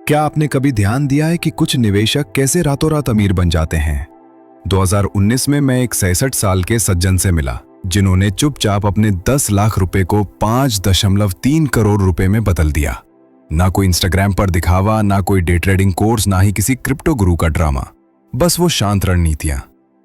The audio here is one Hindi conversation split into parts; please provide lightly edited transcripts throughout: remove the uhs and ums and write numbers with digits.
क्या आपने कभी ध्यान दिया है कि कुछ निवेशक कैसे रातों रात अमीर बन जाते हैं? 2019 में मैं एक 66 साल के सज्जन से मिला जिन्होंने चुपचाप अपने 10 लाख रुपए को 5.3 करोड़ रुपए में बदल दिया। ना कोई इंस्टाग्राम पर दिखावा, ना कोई डे ट्रेडिंग कोर्स, ना ही किसी क्रिप्टो गुरु का ड्रामा। बस वो शांत रणनीतियां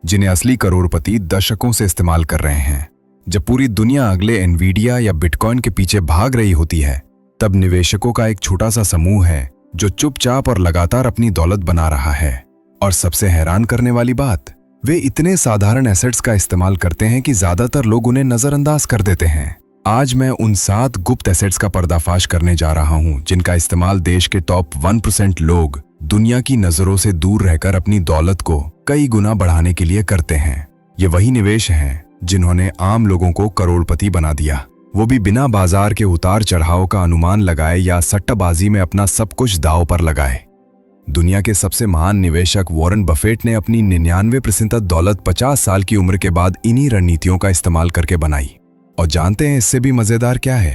जिन्हें असली करोड़पति दशकों से इस्तेमाल कर रहे हैं। जब पूरी दुनिया अगले एनवीडिया या बिटकॉइन के पीछे भाग रही होती है, तब निवेशकों का एक छोटा सा समूह है जो चुपचाप और लगातार अपनी दौलत बना रहा है। और सबसे हैरान करने वाली बात, वे इतने साधारण एसेट्स का इस्तेमाल करते हैं कि ज्यादातर लोग उन्हें नजरअंदाज कर देते हैं। आज मैं उन 7 गुप्त एसेट्स का पर्दाफाश करने जा रहा हूं जिनका इस्तेमाल देश के टॉप 1% लोग दुनिया की नजरों से दूर रहकर अपनी दौलत को कई गुना बढ़ाने के लिए करते हैं। ये वही निवेश हैं जिन्होंने आम लोगों को करोड़पति बना दिया, वो भी बिना बाजार के उतार चढ़ाव का अनुमान लगाए या सट्टाबाजी में अपना सब कुछ दांव पर लगाए। दुनिया के सबसे महान निवेशक वॉरेन बफेट ने अपनी 99% दौलत 50 साल की उम्र के बाद इन्हीं रणनीतियों का इस्तेमाल करके बनाई। और जानते हैं इससे भी मजेदार क्या है?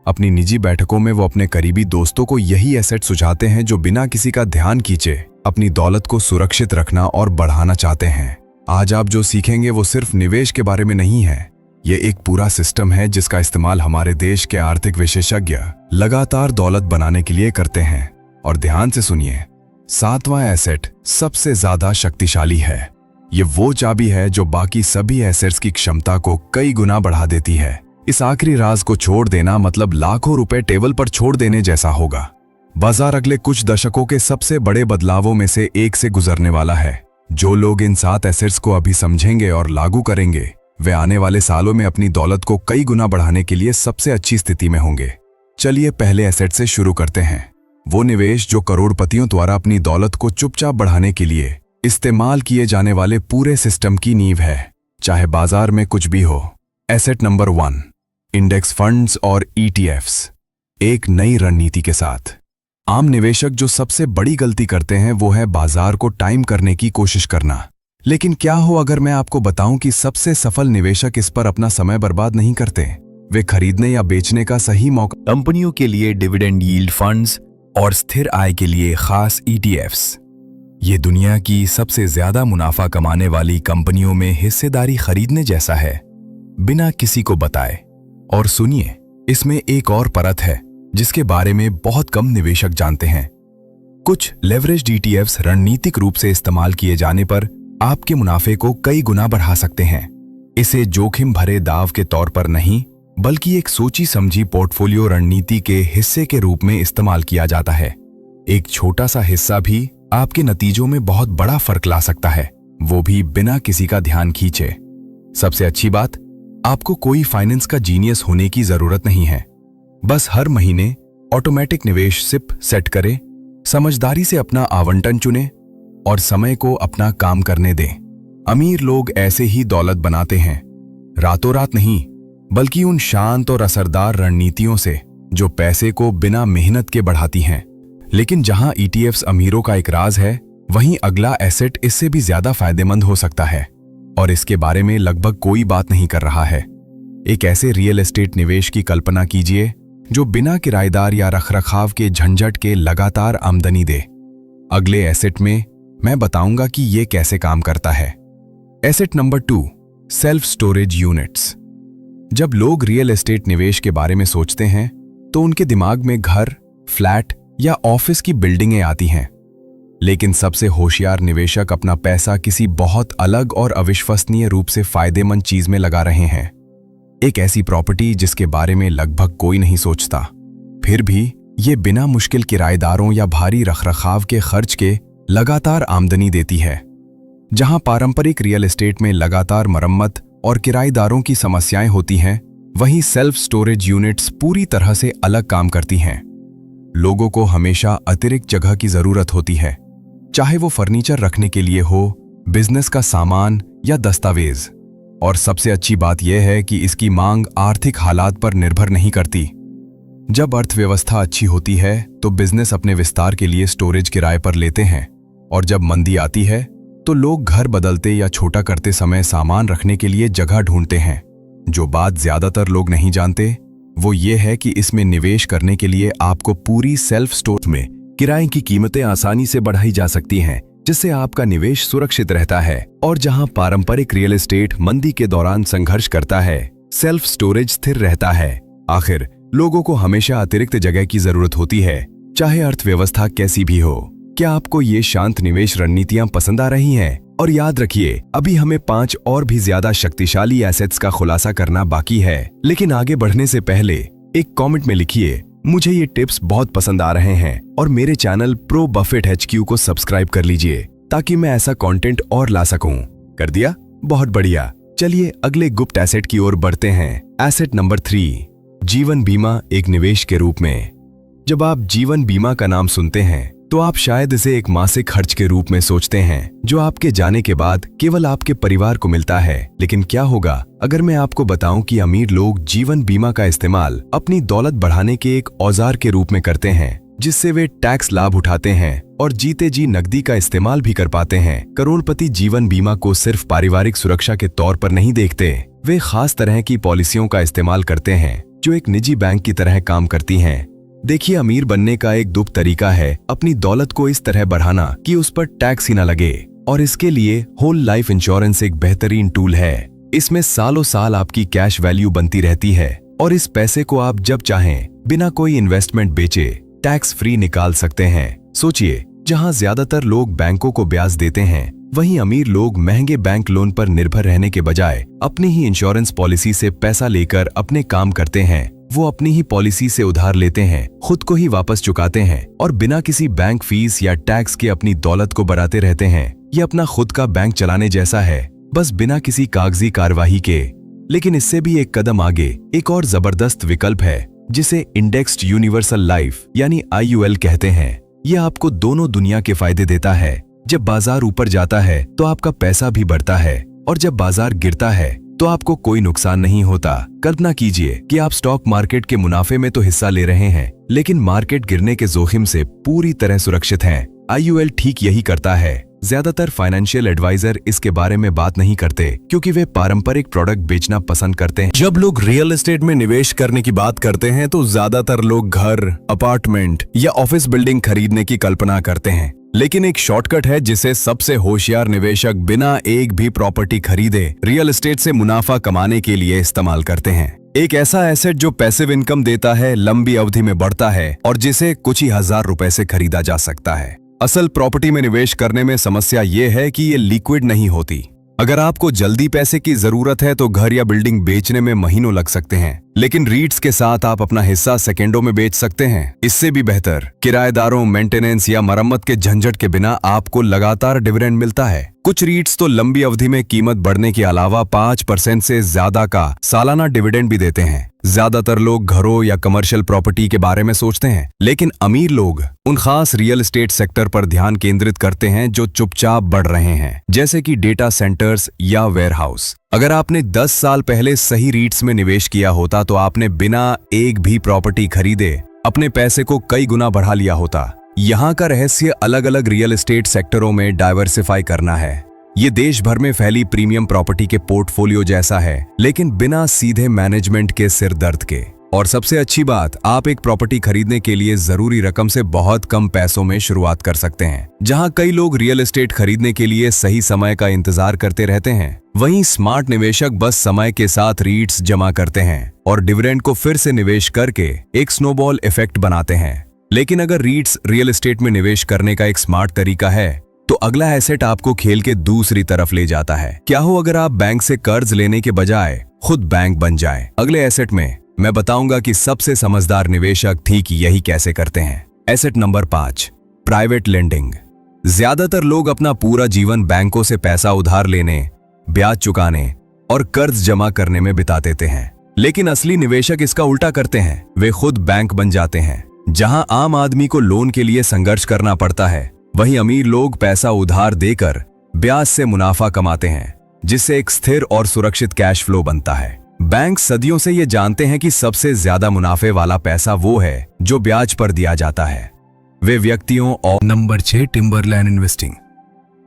अपनी निजी बैठकों में वो अपने करीबी दोस्तों को यही एसेट सुझाते हैं जो बिना किसी का ध्यान खींचे अपनी दौलत को सुरक्षित रखना और बढ़ाना चाहते हैं। आज आप जो सीखेंगे वो सिर्फ निवेश के बारे में नहीं है, ये एक पूरा सिस्टम है जिसका इस्तेमाल हमारे देश के आर्थिक विशेषज्ञ लगातार दौलत बनाने के लिए करते हैं। और ध्यान से सुनिए, 7वां एसेट सबसे ज्यादा शक्तिशाली है। ये वो चाबी है जो बाकी सभी एसेट्स की क्षमता को कई गुना बढ़ा देती है। इस आखिरी राज को छोड़ देना मतलब लाखों रुपए टेबल पर छोड़ देने जैसा होगा। बाजार अगले कुछ दशकों के सबसे बड़े बदलावों में से एक से गुजरने वाला है। जो लोग इन 7 एसेट्स को अभी समझेंगे और लागू करेंगे, वे आने वाले सालों में अपनी दौलत को कई गुना बढ़ाने के लिए सबसे अच्छी स्थिति में होंगे। चलिए पहले एसेट से शुरू करते हैं, वो निवेश जो करोड़पतियों द्वारा अपनी दौलत को चुपचाप बढ़ाने के लिए इस्तेमाल किए जाने वाले पूरे सिस्टम की नींव है, चाहे बाजार में कुछ भी हो। एसेट नंबर 1, इंडेक्स फंड्स और ETFs। एक नई रणनीति के साथ आम निवेशक जो सबसे बड़ी गलती करते हैं वो है बाजार को टाइम करने की कोशिश करना। लेकिन क्या हो अगर मैं आपको बताऊं कि सबसे सफल निवेशक इस पर अपना समय बर्बाद नहीं करते, वे खरीदने या बेचने का सही मौका कंपनियों के लिए डिविडेंड यील्ड फंड्स और स्थिर आय के लिए खास ETFs। ये दुनिया की सबसे ज्यादा मुनाफा कमाने वाली कंपनियों में हिस्सेदारी खरीदने जैसा है, बिना किसी को बताए। और सुनिए, इसमें एक और परत है जिसके बारे में बहुत कम निवेशक जानते हैं। कुछ लेवरेज्ड ETFs रणनीतिक रूप से इस्तेमाल किए जाने पर आपके मुनाफे को कई गुना बढ़ा सकते हैं। इसे जोखिम भरे दाव के तौर पर नहीं, बल्कि एक सोची समझी पोर्टफोलियो रणनीति के हिस्से के रूप में इस्तेमाल किया जाता है। एक छोटा सा हिस्सा भी आपके नतीजों में बहुत बड़ा फर्क ला सकता है, वो भी बिना किसी का ध्यान खींचे। सबसे अच्छी बात, आपको कोई फाइनेंस का जीनियस होने की जरूरत नहीं है। बस हर महीने ऑटोमेटिक निवेश सिप सेट करें, समझदारी से अपना आवंटन चुनें और समय को अपना काम करने दें। अमीर लोग ऐसे ही दौलत बनाते हैं, रातों रात नहीं, बल्कि उन शांत और असरदार रणनीतियों से जो पैसे को बिना मेहनत के बढ़ाती हैं। लेकिन जहां ETFs अमीरों का एक राज है, वहीं अगला एसेट इससे भी ज्यादा फायदेमंद हो सकता है और इसके बारे में लगभग कोई बात नहीं कर रहा है। एक ऐसे रियल एस्टेट निवेश की कल्पना कीजिए जो बिना किराएदार या रखरखाव के झंझट के लगातार आमदनी दे। अगले एसेट में मैं बताऊंगा कि यह कैसे काम करता है। Asset number 2, self storage units. जब लोग रियल एस्टेट निवेश के बारे में सोचते हैं तो उनके दिमाग में घर, फ्लैट या ऑफिस की बिल्डिंगें आती हैं। लेकिन सबसे होशियार निवेशक अपना पैसा किसी बहुत अलग और अविश्वसनीय रूप से फायदेमंद चीज में लगा रहे हैं। एक ऐसी प्रॉपर्टी जिसके बारे में लगभग कोई नहीं सोचता, फिर भी ये बिना मुश्किल किराएदारों या भारी रखरखाव के खर्च के लगातार आमदनी देती है। जहां पारंपरिक रियल एस्टेट में लगातार मरम्मत और किराएदारों की समस्याएं होती हैं, वहीं सेल्फ स्टोरेज यूनिट्स पूरी तरह से अलग काम करती हैं। लोगों को हमेशा अतिरिक्त जगह की जरूरत होती है, चाहे वो फर्नीचर रखने के लिए हो, बिजनेस का सामान या दस्तावेज। और सबसे अच्छी बात यह है कि इसकी मांग आर्थिक हालात पर निर्भर नहीं करती। जब अर्थव्यवस्था अच्छी होती है तो बिजनेस अपने विस्तार के लिए स्टोरेज किराए पर लेते हैं, और जब मंदी आती है तो लोग घर बदलते या छोटा करते समय सामान रखने के लिए जगह ढूंढते हैं। जो बात ज्यादातर लोग नहीं जानते वो ये है कि इसमें निवेश करने के लिए आपको पूरी सेल्फ स्टोरेज में किराए की कीमतें आसानी से बढ़ाई जा सकती हैं, जिससे आपका निवेश सुरक्षित रहता है। और जहां पारंपरिक रियल एस्टेट मंदी के दौरान संघर्ष करता है, सेल्फ स्टोरेज स्थिर रहता है। आखिर लोगों को हमेशा अतिरिक्त जगह की जरूरत होती है, चाहे अर्थव्यवस्था कैसी भी हो। क्या आपको ये शांत निवेश रणनीतियां पसंद आ रही हैं? और याद रखिए, अभी हमें 5 और भी ज्यादा शक्तिशाली एसेट्स का खुलासा करना बाकी है। लेकिन आगे बढ़ने से पहले एक कमेंट में लिखिए, मुझे ये टिप्स बहुत पसंद आ रहे हैं, और मेरे चैनल प्रो बफेट HQ को सब्सक्राइब कर लीजिए ताकि मैं ऐसा कंटेंट और ला सकूं। कर दिया? बहुत बढ़िया। चलिए अगले गुप्त एसेट की ओर बढ़ते हैं। एसेट नंबर 3, जीवन बीमा एक निवेश के रूप में। जब आप जीवन बीमा का नाम सुनते हैं तो आप शायद इसे एक मासिक खर्च के रूप में सोचते हैं, जो आपके जाने के बाद केवल आपके परिवार को मिलता है। लेकिन क्या होगा अगर मैं आपको बताऊं कि अमीर लोग जीवन बीमा का इस्तेमाल अपनी दौलत बढ़ाने के एक औजार के रूप में करते हैं, जिससे वे टैक्स लाभ उठाते हैं और जीते जी नकदी का इस्तेमाल भी कर पाते हैं। करोड़पति जीवन बीमा को सिर्फ पारिवारिक सुरक्षा के तौर पर नहीं देखते, वे खास तरह की पॉलिसियों का इस्तेमाल करते हैं जो एक निजी बैंक की तरह काम करती हैं। देखिए, अमीर बनने का एक दुष्ट तरीका है अपनी दौलत को इस तरह बढ़ाना कि उस पर टैक्स ही न लगे, और इसके लिए होल लाइफ इंश्योरेंस एक बेहतरीन टूल है। इसमें सालों साल आपकी कैश वैल्यू बनती रहती है, और इस पैसे को आप जब चाहें बिना कोई इन्वेस्टमेंट बेचे टैक्स फ्री निकाल सकते हैं। सोचिए, जहां ज्यादातर लोग बैंकों को ब्याज देते हैं, वहीं अमीर लोग महंगे बैंक लोन पर निर्भर रहने के बजाय अपनी ही इंश्योरेंस पॉलिसी से पैसा लेकर अपने काम करते हैं। वो अपनी ही पॉलिसी से उधार लेते हैं, खुद को ही वापस चुकाते हैं, और बिना किसी बैंक फीस या टैक्स के अपनी दौलत को बढ़ाते रहते हैं। ये अपना खुद का बैंक चलाने जैसा है, बस बिना किसी कागजी कार्यवाही के। लेकिन इससे भी एक कदम आगे एक और जबरदस्त विकल्प है, जिसे इंडेक्स्ड यूनिवर्सल लाइफ यानी IUL कहते हैं। ये आपको दोनों दुनिया के फायदे देता है। जब बाजार ऊपर जाता है तो आपका पैसा भी बढ़ता है, और जब बाजार गिरता है तो आपको कोई नुकसान नहीं होता। कल्पना कीजिए कि आप स्टॉक मार्केट के मुनाफे में तो हिस्सा ले रहे हैं, लेकिन मार्केट गिरने के जोखिम से पूरी तरह सुरक्षित हैं। IUL ठीक यही करता है। ज्यादातर फाइनेंशियल एडवाइजर इसके बारे में बात नहीं करते, क्योंकि वे पारंपरिक प्रोडक्ट बेचना पसंद करते हैं। जब लोग रियल एस्टेट में निवेश करने की बात करते हैं तो ज्यादातर लोग घर, अपार्टमेंट या ऑफिस बिल्डिंग खरीदने की कल्पना करते हैं। लेकिन एक शॉर्टकट है जिसे सबसे होशियार निवेशक बिना एक भी प्रॉपर्टी खरीदे रियल एस्टेट से मुनाफा कमाने के लिए इस्तेमाल करते हैं। एक ऐसा एसेट जो पैसिव इनकम देता है, लंबी अवधि में बढ़ता है, और जिसे कुछ ही हजार रुपए से खरीदा जा सकता है। असल प्रॉपर्टी में निवेश करने में समस्या ये है कि ये लिक्विड नहीं होती। अगर आपको जल्दी पैसे की जरूरत है तो घर या बिल्डिंग बेचने में महीनों लग सकते हैं, लेकिन रीट्स के साथ आप अपना हिस्सा सेकेंडों में बेच सकते हैं। इससे भी बेहतर, किराएदारों, मेंटेनेंस या मरम्मत के झंझट के बिना आपको लगातार डिविडेंड मिलता है। कुछ रीट्स तो लंबी अवधि में कीमत बढ़ने के अलावा 5% से ज्यादा का सालाना डिविडेंड भी देते हैं। ज्यादातर लोग घरों या कमर्शियल प्रॉपर्टी के बारे में सोचते हैं, लेकिन अमीर लोग उन खास रियल एस्टेट सेक्टर पर ध्यान केंद्रित करते हैं जो चुपचाप बढ़ रहे हैं, जैसे कि डेटा सेंटर्स या वेयरहाउस। अगर आपने 10 साल पहले सही रीट्स में निवेश किया होता तो आपने बिना एक भी प्रॉपर्टी खरीदे अपने पैसे को कई गुना बढ़ा लिया होता। यहाँ का रहस्य अलग अलग रियल एस्टेट सेक्टरों में डाइवर्सिफाई करना है। ये देश भर में फैली प्रीमियम प्रॉपर्टी के पोर्टफोलियो जैसा है, लेकिन बिना सीधे मैनेजमेंट के सिर दर्द के। और सबसे अच्छी बात, आप एक प्रॉपर्टी खरीदने के लिए जरूरी रकम से बहुत कम पैसों में शुरुआत कर सकते हैं। जहां कई लोग रियल एस्टेट खरीदने के लिए सही समय का इंतजार करते रहते हैं, वहीं स्मार्ट निवेशक बस समय के साथ रीट्स जमा करते हैं और डिविडेंड को फिर से निवेश करके एक स्नोबॉल इफेक्ट बनाते हैं। लेकिन अगर रीट्स रियल एस्टेट में निवेश करने का एक स्मार्ट तरीका है, तो अगला एसेट आपको खेल के दूसरी तरफ ले जाता है। क्या हो अगर आप बैंक से कर्ज लेने के बजाय खुद बैंक बन जाएं? अगले एसेट में मैं बताऊंगा कि सबसे समझदार निवेशक ठीक यही कैसे करते हैं। Asset number 5, private lending. ज्यादातर लोग अपना पूरा जीवन बैंकों से पैसा उधार लेने, ब्याज चुकाने और कर्ज जमा करने में बिता देते हैं। लेकिन असली निवेशक इसका उल्टा करते हैं, वे खुद बैंक बन जाते हैं। जहां आम आदमी को लोन के लिए संघर्ष करना पड़ता है, वहीं अमीर लोग पैसा उधार देकर ब्याज से मुनाफा कमाते हैं, जिससे एक स्थिर और सुरक्षित कैश फ्लो बनता है। बैंक सदियों से ये जानते हैं कि सबसे ज्यादा मुनाफे वाला पैसा वो है जो ब्याज पर दिया जाता है। वे व्यक्तियों और नंबर 6, टिम्बरलैंड इन्वेस्टिंग।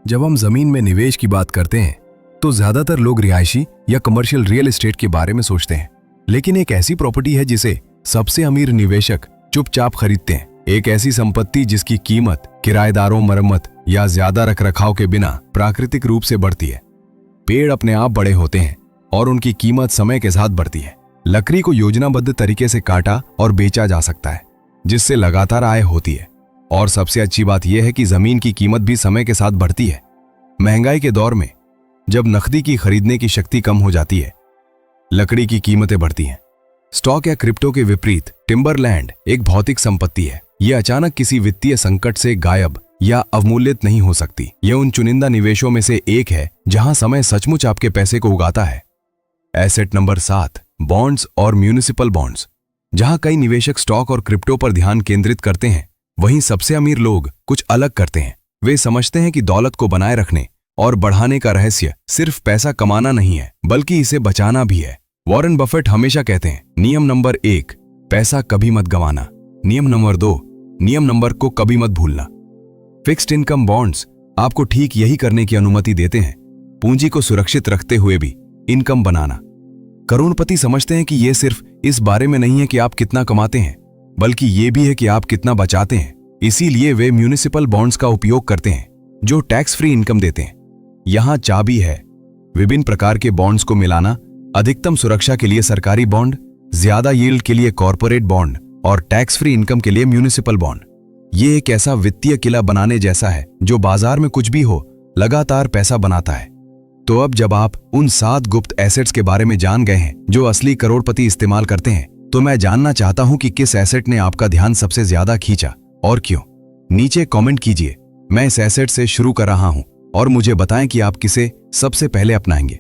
जब हम जमीन में निवेश की बात करते हैं तो ज्यादातर लोग रिहायशी या कमर्शियल रियल एस्टेट के बारे में सोचते हैं, लेकिन एक ऐसी प्रॉपर्टी है जिसे सबसे अमीर निवेशक चुपचाप खरीदते हैं, एक ऐसी संपत्ति जिसकी कीमत किराएदारों, मरम्मत या ज्यादा रखरखाव के बिना प्राकृतिक रूप से बढ़ती है। पेड़ अपने आप बड़े होते हैं और उनकी कीमत समय के साथ बढ़ती है। लकड़ी को योजनाबद्ध तरीके से काटा और बेचा जा सकता है, जिससे लगातार आय होती है। और सबसे अच्छी बात यह है कि जमीन की कीमत भी समय के साथ बढ़ती है। महंगाई के दौर में जब नकदी की खरीदने की शक्ति कम हो जाती है, लकड़ी की कीमतें बढ़ती हैं। स्टॉक या क्रिप्टो के विपरीत टिम्बरलैंड एक भौतिक संपत्ति है। यह अचानक किसी वित्तीय संकट से गायब या अवमूल्यित नहीं हो सकती। यह उन चुनिंदा निवेशों में से एक है जहां समय सचमुच आपके पैसे को उगाता है। एसेट नंबर 7, बॉन्ड्स और म्यूनिसिपल बॉन्ड्स। जहां कई निवेशक स्टॉक और क्रिप्टो पर ध्यान केंद्रित करते हैं, वहीं सबसे अमीर लोग कुछ अलग करते हैं। वे समझते हैं कि दौलत को बनाए रखने और बढ़ाने का रहस्य सिर्फ पैसा कमाना नहीं है, बल्कि इसे बचाना भी है। वॉरेन बफेट हमेशा कहते हैं, नियम नंबर 1, पैसा कभी मत गंवाना। नियम नंबर 2, नियम नंबर को कभी मत भूलना। फिक्स्ड इनकम बॉन्ड्स आपको ठीक यही करने की अनुमति देते हैं, पूंजी को सुरक्षित रखते हुए भी इनकम बनाना। करोड़पति समझते हैं कि यह सिर्फ इस बारे में नहीं है कि आप कितना कमाते हैं, बल्कि यह भी है कि आप कितना बचाते हैं। इसीलिए वे म्यूनिसिपल बॉन्ड्स का उपयोग करते हैं, जो टैक्स फ्री इनकम देते हैं। यहां चाबी है विभिन्न प्रकार के बॉन्ड्स को मिलाना। अधिकतम सुरक्षा के लिए सरकारी बॉन्ड, ज्यादा यील्ड के लिए कॉर्पोरेट बॉन्ड और टैक्स फ्री इनकम के लिए म्यूनिसिपल बॉन्ड। ये एक ऐसा वित्तीय किला बनाने जैसा है जो बाजार में कुछ भी हो, लगातार पैसा बनाता है। तो अब जब आप उन 7 गुप्त एसेट्स के बारे में जान गए हैं जो असली करोड़पति इस्तेमाल करते हैं, तो मैं जानना चाहता हूं कि किस एसेट ने आपका ध्यान सबसे ज्यादा खींचा और क्यों। नीचे कमेंट कीजिए। मैं इस एसेट से शुरू कर रहा हूं और मुझे बताएं कि आप किसे सबसे पहले अपनाएंगे।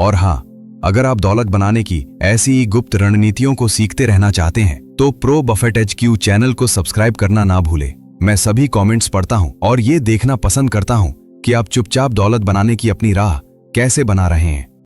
और हाँ, अगर आप दौलत बनाने की ऐसी ही गुप्त रणनीतियों को सीखते रहना चाहते हैं, तो प्रो बफेट HQ चैनल को सब्सक्राइब करना ना भूलें। मैं सभी कमेंट्स पढ़ता हूं और ये देखना पसंद करता हूं कि आप चुपचाप दौलत बनाने की अपनी राह कैसे बना रहे हैं।